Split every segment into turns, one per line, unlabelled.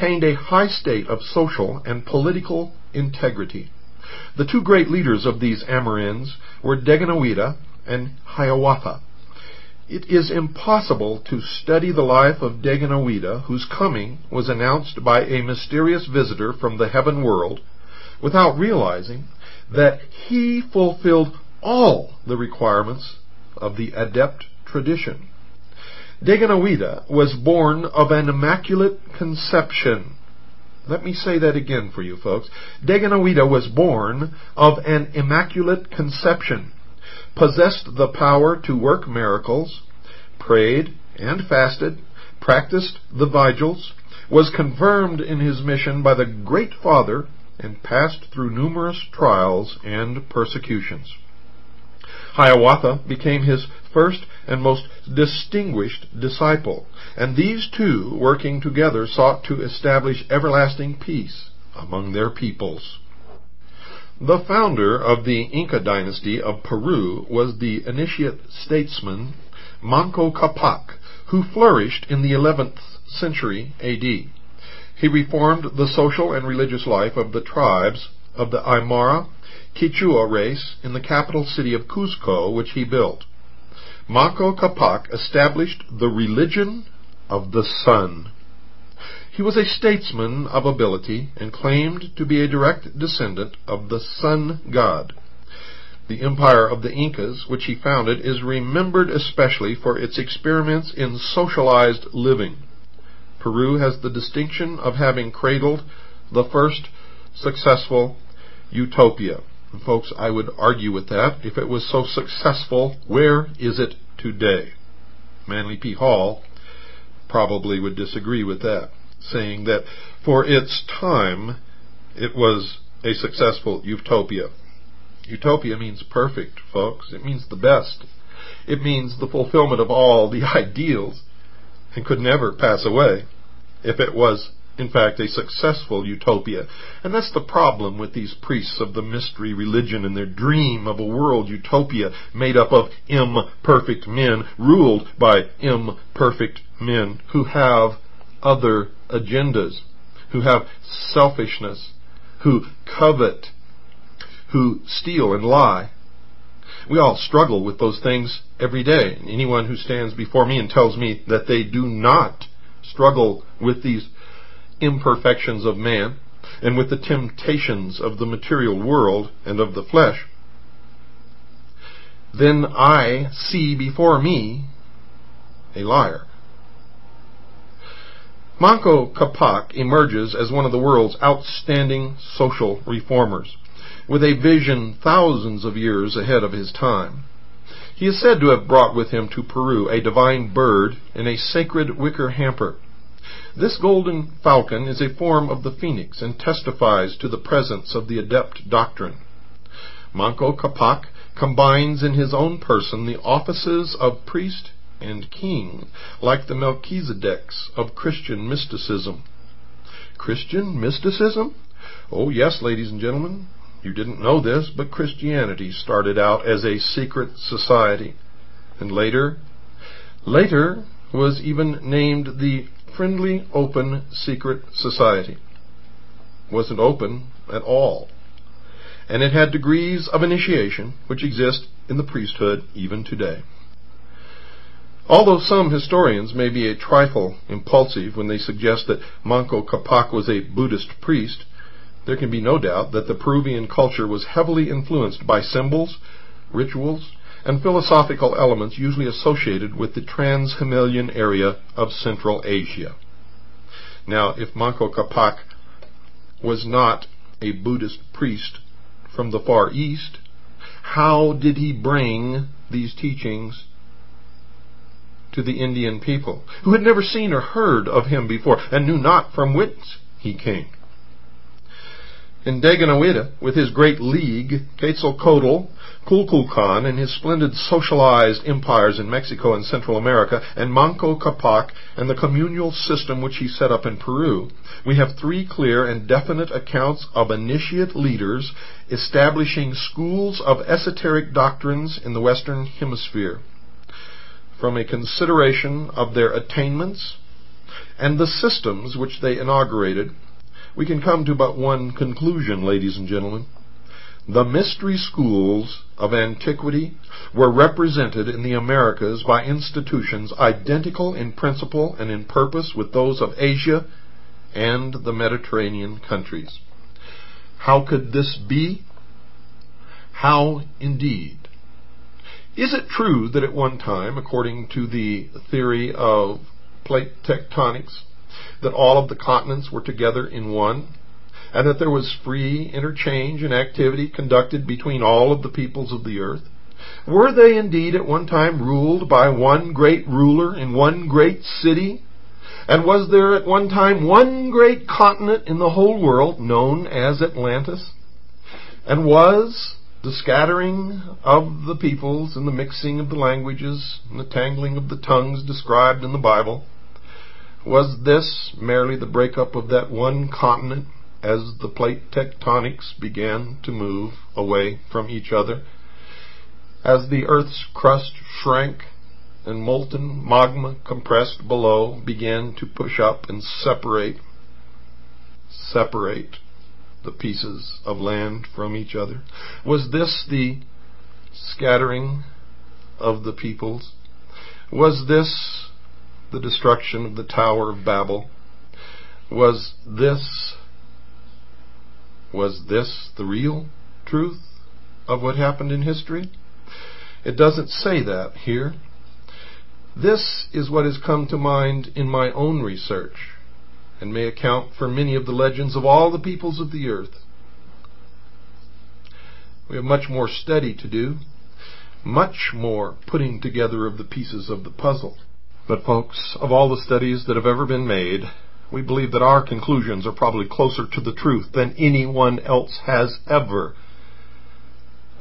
attained a high state of social and political integrity. The two great leaders of these Amerinds were Daganoweda and Hiawatha. It is impossible to study the life of Daganoweda, whose coming was announced by a mysterious visitor from the heaven world, without realizing that he fulfilled all the requirements of the adept tradition. Daganoweda was born of an immaculate conception. Let me say that again for you folks. Daganoweda was born of an immaculate conception, possessed the power to work miracles, prayed and fasted, practiced the vigils, was confirmed in his mission by the Great Father, and passed through numerous trials and persecutions. Hiawatha became his first and most distinguished disciple, and these two, working together, sought to establish everlasting peace among their peoples. The founder of the Inca dynasty of Peru was the initiate statesman Manco Capac, who flourished in the 11th century A.D. He reformed the social and religious life of the tribes of the Aymara Quichua race in the capital city of Cuzco, which he built. Manco Capac established the religion of the sun. He was a statesman of ability and claimed to be a direct descendant of the sun god. The empire of the Incas, which he founded, is remembered especially for its experiments in socialized living. Peru has the distinction of having cradled the first successful utopia. And folks, I would argue with that. If it was so successful, where is it today? Manly P. Hall probably would disagree with that, saying that for its time it was a successful utopia. Utopia means perfect, folks. It means the best. It means the fulfillment of all the ideals, and could never pass away if it was in fact a successful utopia. And that's the problem with these priests of the mystery religion and their dream of a world utopia made up of imperfect men, ruled by imperfect men who have other agendas, who have selfishness, who covet, who steal and lie. We all struggle with those things every day. Anyone who stands before me and tells me that they do not struggle with these imperfections of man and with the temptations of the material world and of the flesh, then I see before me a liar. Manco Capac emerges as one of the world's outstanding social reformers, with a vision thousands of years ahead of his time. He is said to have brought with him to Peru a divine bird in a sacred wicker hamper. This golden falcon is a form of the phoenix and testifies to the presence of the adept doctrine. Manco Capac combines in his own person the offices of priest and king, like the Melchizedeks of Christian mysticism. Christian mysticism? Oh yes, ladies and gentlemen. You didn't know this, but Christianity started out as a secret society, and later was even named the Friendly Open Secret Society. It wasn't open at all, and it had degrees of initiation which exist in the priesthood even today. Although some historians may be a trifle impulsive when they suggest that Manco Capac was a Buddhist priest, there can be no doubt that the Peruvian culture was heavily influenced by symbols, rituals, and philosophical elements usually associated with the trans-Himalayan area of Central Asia. Now, if Manco Capac was not a Buddhist priest from the Far East, how did he bring these teachings to the Indian people, who had never seen or heard of him before and knew not from whence he came? In Daganoweda, with his great league, Quetzalcoatl, Kukulkan, and his splendid socialized empires in Mexico and Central America, and Manco Capac and the communal system which he set up in Peru, we have three clear and definite accounts of initiate leaders establishing schools of esoteric doctrines in the Western Hemisphere. From a consideration of their attainments, and the systems which they inaugurated, we can come to but one conclusion, ladies and gentlemen. The mystery schools of antiquity were represented in the Americas by institutions identical in principle and in purpose with those of Asia and the Mediterranean countries. How could this be? How indeed? Is it true that at one time, according to the theory of plate tectonics, that all of the continents were together in one, and that there was free interchange and activity conducted between all of the peoples of the earth? Were they indeed at one time ruled by one great ruler in one great city? And was there at one time one great continent in the whole world known as Atlantis? And was the scattering of the peoples and the mixing of the languages and the tangling of the tongues described in the Bible, was this merely the breakup of that one continent as the plate tectonics began to move away from each other, as the earth's crust shrank and molten magma compressed below began to push up and separate the pieces of land from each other? Was this the scattering of the peoples? Was this the destruction of the Tower of Babel? Was this the real truth of what happened in history? It doesn't say that here. This is what has come to mind in my own research, and may account for many of the legends of all the peoples of the earth. We have much more study to do, much more putting together of the pieces of the puzzle. But folks, of all the studies that have ever been made, we believe that our conclusions are probably closer to the truth than anyone else has ever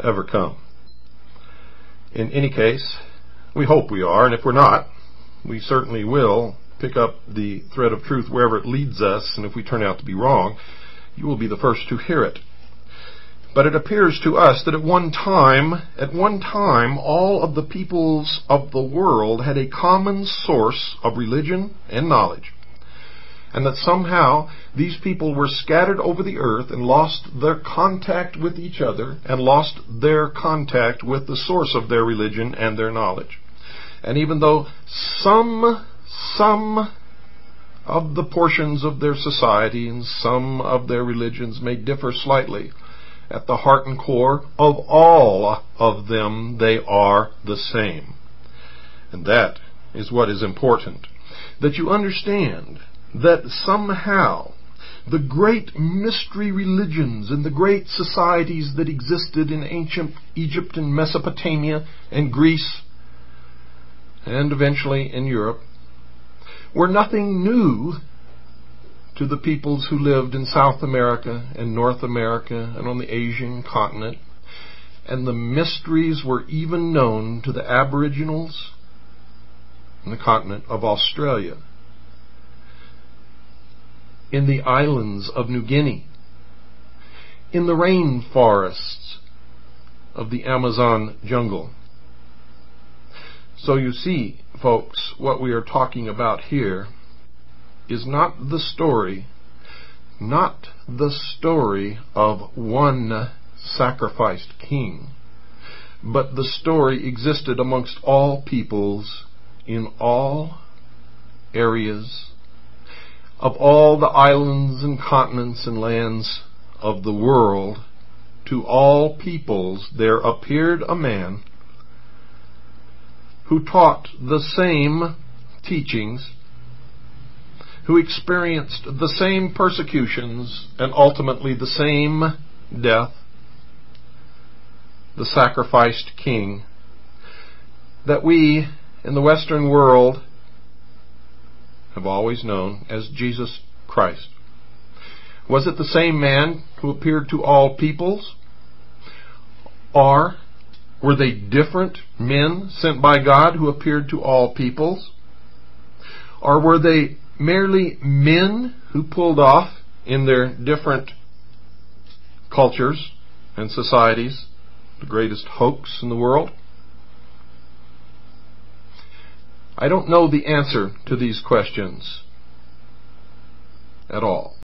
come. In any case, we hope we are, and if we're not, we certainly will pick up the thread of truth wherever it leads us, and if we turn out to be wrong, you will be the first to hear it. But it appears to us that at one time, all of the peoples of the world had a common source of religion and knowledge, and that somehow these people were scattered over the earth and lost their contact with each other and lost their contact with the source of their religion and their knowledge. And even though some of the portions of their society and some of their religions may differ slightly, at the heart and core of all of them they are the same. And that is what is important, that you understand that somehow the great mystery religions and the great societies that existed in ancient Egypt and Mesopotamia and Greece and eventually in Europe were nothing new to the peoples who lived in South America and North America and on the Asian continent. And the mysteries were even known to the Aboriginals in the continent of Australia, in the islands of New Guinea, in the rainforests of the Amazon jungle. So you see, folks, what we are talking about here is not the story of one sacrificed king, but the story existed amongst all peoples in all areas of all the islands and continents and lands of the world. To all peoples there appeared a man who taught the same teachings, who experienced the same persecutions and ultimately the same death, the sacrificed king, that we in the Western world have always known as Jesus Christ. Was it the same man who appeared to all peoples? Or were they different men sent by God who appeared to all peoples? Or were they merely men who pulled off in their different cultures and societies the greatest hoax in the world? I don't know the answer to these questions, at all.